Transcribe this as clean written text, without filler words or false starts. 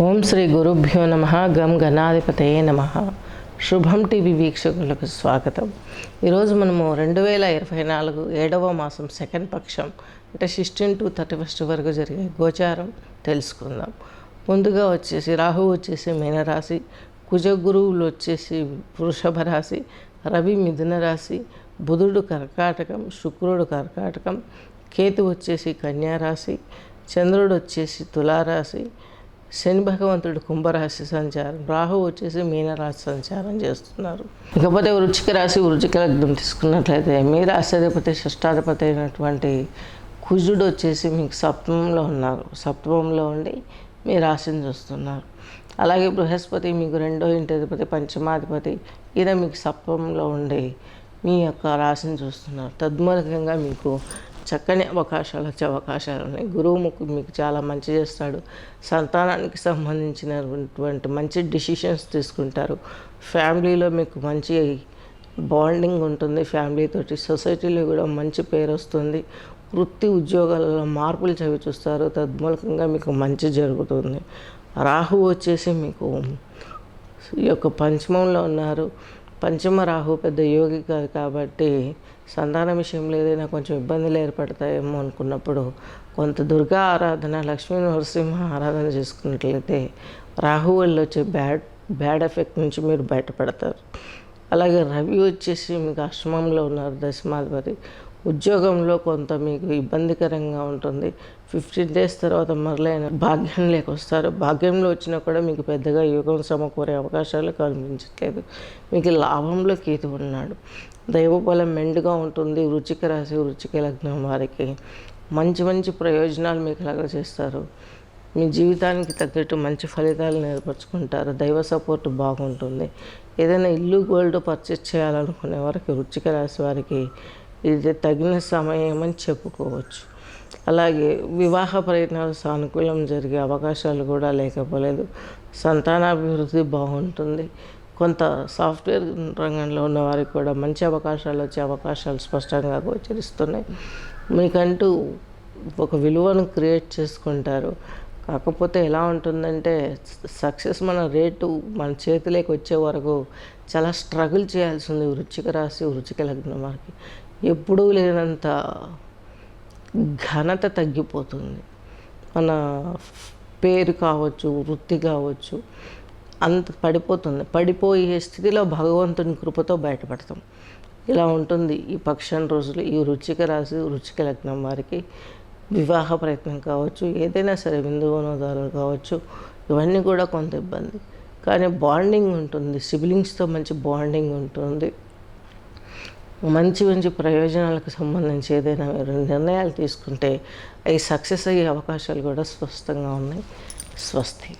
ఓం శ్రీ గురుభ్యో నమ. గం గణాధిపతయే నమ. శుభం టీవీ వీక్షకులకు స్వాగతం. ఈరోజు మనము 2024 7వ మాసం సెకండ్ పక్షం అంటే 16 to 31 వరకు జరిగే గోచారం తెలుసుకుందాం. ముందుగా వచ్చేసి రాహువు వచ్చేసి మీనరాశి, కుజ గురువులు వచ్చేసి వృషభ రాశి, రవి మిథున రాశి, బుధుడు కర్కాటకం, శుక్రుడు కర్కాటకం, కేతు వచ్చేసి కన్యా రాశి, చంద్రుడు వచ్చేసి తులారాశి, శని భగవంతుడు కుంభరాశి సంచారం, రాహు వచ్చేసి మీనరాశి సంచారం చేస్తున్నారు. ఇకపోతే వృశ్చిక రాశి, వృశ్చిక లగ్నం తీసుకున్నట్లయితే మీ రాశాధిపతి షష్టాధిపతి అయినటువంటి కుజుడు వచ్చేసి మీకు సప్తమంలో ఉన్నారు. సప్తమంలో ఉండి మీ రాశిని చూస్తున్నారు. అలాగే బృహస్పతి మీకు రెండో ఇంటి అధిపతి, పంచమాధిపతి, ఈయన మీకు సప్తమంలో ఉండి మీ యొక్క రాశిని చూస్తున్నారు. తద్మూలకంగా మీకు చక్కని అవకాశాలు వచ్చే అవకాశాలు ఉన్నాయి. గురువు మీకు చాలా మంచి చేస్తాడు. సంతానానికి సంబంధించినటువంటి మంచి డిసిషన్స్ తీసుకుంటారు. ఫ్యామిలీలో మీకు మంచి బాండింగ్ ఉంటుంది. ఫ్యామిలీతోటి సొసైటీలో కూడా మంచి పేరు వస్తుంది. వృత్తి ఉద్యోగాలలో మార్పులు చవి చూస్తారు. తద్మూలకంగా మీకు మంచి జరుగుతుంది. రాహు వచ్చేసి మీకు ఈ యొక్క పంచమంలో ఉన్నారు. పంచమ రాహు పెద్ద యోగి కాదు కాబట్టి సంతాన విషయంలో ఏదైనా కొంచెం ఇబ్బందులు ఏర్పడతాయేమో అనుకున్నప్పుడు కొంత దుర్గా ఆరాధన, లక్ష్మీ నరసింహ ఆరాధన చేసుకున్నట్లయితే రాహు వల్ల వచ్చే బ్యాడ్ ఎఫెక్ట్ నుంచి మీరు బయటపడతారు. అలాగే రవి వచ్చేసి మీకు అష్టమంలో ఉన్నారు, దశమాధిపతి. ఉద్యోగంలో కొంత మీకు ఇబ్బందికరంగా ఉంటుంది. 15 days తర్వాత మరలైన భాగ్యంలోకి వస్తారు. భాగ్యంలో వచ్చినా కూడా మీకు పెద్దగా యోగం సమకూరే అవకాశాలు కనిపించట్లేదు. మీకు లాభంలో కేతు ఉన్నాడు. దైవబలం మెండుగా ఉంటుంది. వృశ్చిక రాశి, వృశ్చిక లగ్నం వారికి మంచి మంచి ప్రయోజనాలు మీకు చేస్తారు. మీ జీవితానికి తగ్గట్టు మంచి ఫలితాలను ఏర్పరచుకుంటారు. దైవ సపోర్ట్ బాగుంటుంది. ఏదైనా ఇల్లు, గోల్డ్ పర్చేస్ చేయాలనుకునే వారికి వృశ్చిక రాశి వారికి ఇది తగిన సమయం అని చెప్పుకోవచ్చు. అలాగే వివాహ ప్రయత్నాలు సానుకూలం జరిగే అవకాశాలు కూడా లేకపోలేదు. సంతానాభివృద్ధి బాగుంటుంది. కొంత సాఫ్ట్వేర్ రంగంలో ఉన్న వారికి కూడా మంచి అవకాశాలు వచ్చే అవకాశాలు స్పష్టంగా గోచరిస్తున్నాయి. మీకంటూ ఒక విలువను క్రియేట్ చేసుకుంటారు. కాకపోతే ఎలా ఉంటుందంటే సక్సెస్ మన మన చేతిలోకి వచ్చే వరకు చాలా స్ట్రగుల్ చేయాల్సి ఉంది. వృశ్చిక రాశి, వృశ్చిక లగ్నం వారికి ఎప్పుడూ లేనంత ఘనత తగ్గిపోతుంది. మన పేరు కావచ్చు, వృత్తి కావచ్చు, అంత పడిపోయే స్థితిలో భగవంతుని కృపతో బయటపడతాం. ఇలా ఉంటుంది ఈ పక్షం రోజులు. ఈ వృశ్చిక రాశి, వృశ్చిక లగ్నం వారికి వివాహ ప్రయత్నం కావచ్చు, ఏదైనా సరే విందు వినోదాలు కావచ్చు, ఇవన్నీ కూడా కొంత ఇబ్బంది. కానీ బాండింగ్ ఉంటుంది. సిబ్లింగ్స్తో మంచి బాండింగ్ ఉంటుంది. మంచి మంచి ప్రయోజనాలకు సంబంధించి ఏదైనా మీరు నిర్ణయాలు తీసుకుంటే అవి సక్సెస్ అయ్యే అవకాశాలు కూడా స్పష్టంగా ఉన్నాయి. స్వస్తి.